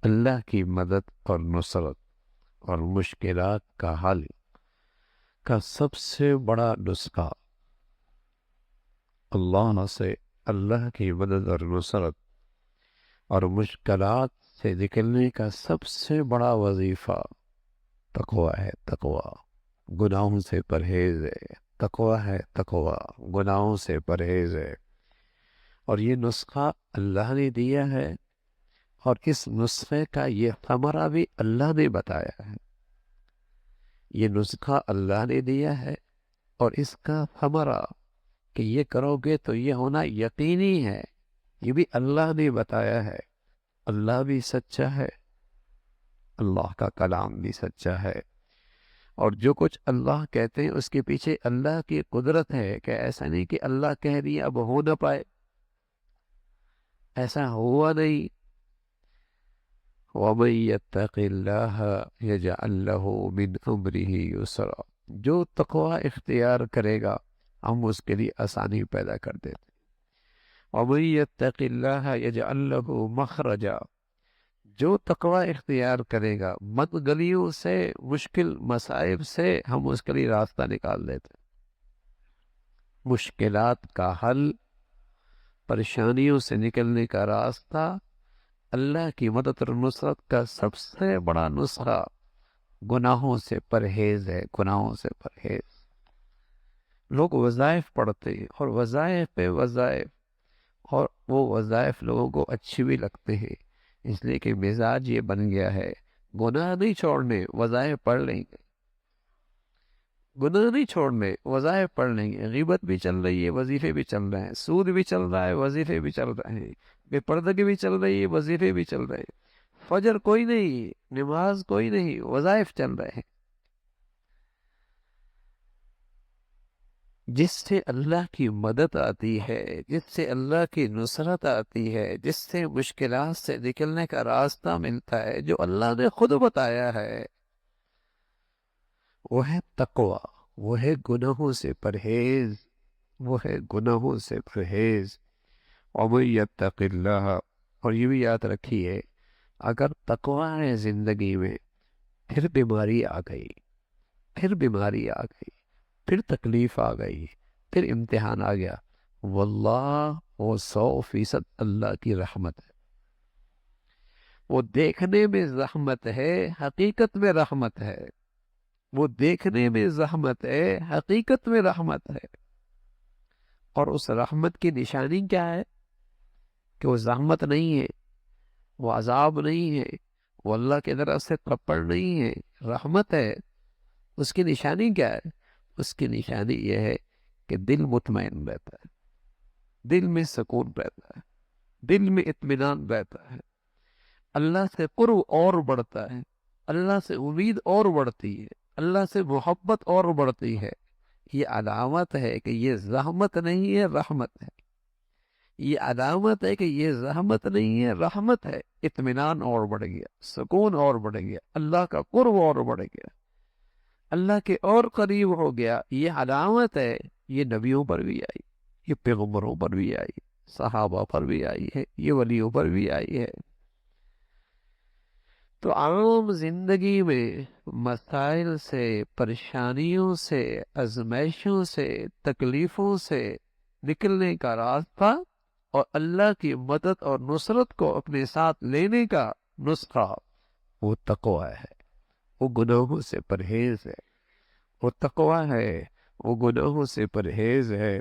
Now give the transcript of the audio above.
اللہ کی مدد اور نصرت اور مشکلات کا حل کا سب سے بڑا نسخہ، اللہ سے اللہ کی مدد اور نصرت اور مشکلات سے نکلنے کا سب سے بڑا وظیفہ تقوی ہے۔ تقوی گناہوں سے پرہیز ہے، تقوی ہے، تقوی گناہوں سے پرہیز ہے۔ اور یہ نسخہ اللہ نے دیا ہے، اور اس نسخے کا یہ ثمرہ بھی اللہ نے بتایا ہے۔ یہ نسخہ اللہ نے دیا ہے، اور اس کا ثمرہ کہ یہ کرو گے تو یہ ہونا یقینی ہے، یہ بھی اللہ نے بتایا ہے۔ اللہ بھی سچا ہے، اللہ کا کلام بھی سچا ہے، اور جو کچھ اللہ کہتے ہیں اس کے پیچھے اللہ کی قدرت ہے، کہ ایسا نہیں کہ اللہ کہہ دیا اب ہو نہ پائے، ایسا ہوا نہیں۔ وَمَن يَتَّقِ اللَّهَ يَجْعَل لَّهُ مِنْ أَمْرِهِ يُسْرًا، جو تقوی اختیار کرے گا ہم اس کے لیے آسانی پیدا کر دیتے ہیں۔ وَمَن يَتَّقِ اللَّهَ يَجْعَل لَّهُ مَخْرَجًا، جو تقوی اختیار کرے گا مد گلیوں سے، مشکل مصائب سے ہم اس کے لیے راستہ نکال دیتے ہیں۔ مشکلات کا حل، پریشانیوں سے نکلنے کا راستہ، اللہ کی مدد اور نصرت کا سب سے بڑا نسخہ گناہوں سے پرہیز ہے، گناہوں سے پرہیز۔ لوگ وظائف پڑھتے ہیں اور وظائف پہ وظائف، اور وہ وظائف لوگوں کو اچھی بھی لگتے ہیں، اس لیے کہ مزاج یہ بن گیا ہے گناہ نہیں چھوڑنے، وظائف پڑھ لیں گے، گناہ نہیں چھوڑنے، وظائف پڑھ لیں گے۔ غیبت بھی چل رہی ہے، وظیفے بھی چل رہے ہیں، سود بھی چل رہا ہے، وظیفے بھی چل رہے ہیں، بے پردگی بھی چل رہی ہے، وظیفے بھی چل رہے ہیں، فجر کوئی نہیں، نماز کوئی نہیں، وظائف چل رہے ہیں۔ جس سے اللہ کی مدد آتی ہے، جس سے اللہ کی نصرت آتی ہے، جس سے مشکلات سے نکلنے کا راستہ ملتا ہے، جو اللہ نے خود بتایا ہے، وہ ہے تقوی، وہ ہے گناہوں سے پرہیز، وہ ہے گناہوں سے پرہیز۔ وَمَن يَتَّقِ اللَّهَ، اور یہ بھی یاد رکھیے، اگر تقوی ہے زندگی میں، پھر بیماری آ گئی، پھر بیماری آ گئی، پھر تکلیف آ گئی، پھر امتحان آ گیا، واللہ وہ 100% اللہ کی رحمت ہے۔ وہ دیکھنے میں زحمت ہے، حقیقت میں رحمت ہے۔ وہ دیکھنے میں زحمت ہے، حقیقت میں رحمت ہے۔ اور اس رحمت کی نشانی کیا ہے؟ کہ وہ زحمت نہیں ہے، وہ عذاب نہیں ہے، وہ اللہ کی طرف سے تھپڑ نہیں ہے، رحمت ہے۔ اس کی نشانی کیا ہے؟ اس کی نشانی یہ ہے کہ دل مطمئن رہتا ہے، دل میں سکون رہتا ہے، دل میں اطمینان رہتا ہے، اللہ سے قرب اور بڑھتا ہے، اللہ سے امید اور بڑھتی ہے، اللہ سے محبت اور بڑھتی ہے۔ یہ علامت ہے کہ یہ زحمت نہیں ہے، رحمت ہے۔ یہ علامت ہے کہ یہ زحمت نہیں ہے، رحمت ہے۔ اطمینان اور بڑھ گیا، سکون اور بڑھ گیا، اللہ کا قرب اور بڑھ گیا، اللہ کے اور قریب ہو گیا۔ یہ علامت ہے، یہ نبیوں پر بھی آئی، یہ پیغمبروں پر بھی آئی، صحابہ پر بھی آئی ہے، یہ ولیوں پر بھی آئی ہے۔ تو عام زندگی میں مسائل سے، پریشانیوں سے، ازمائشوں سے، تکلیفوں سے نکلنے کا راستہ اور اللہ کی مدد اور نصرت کو اپنے ساتھ لینے کا نسخہ وہ تقوی ہے، وہ گناہوں سے پرہیز ہے۔ وہ تقوی ہے، وہ گناہوں سے پرہیز ہے۔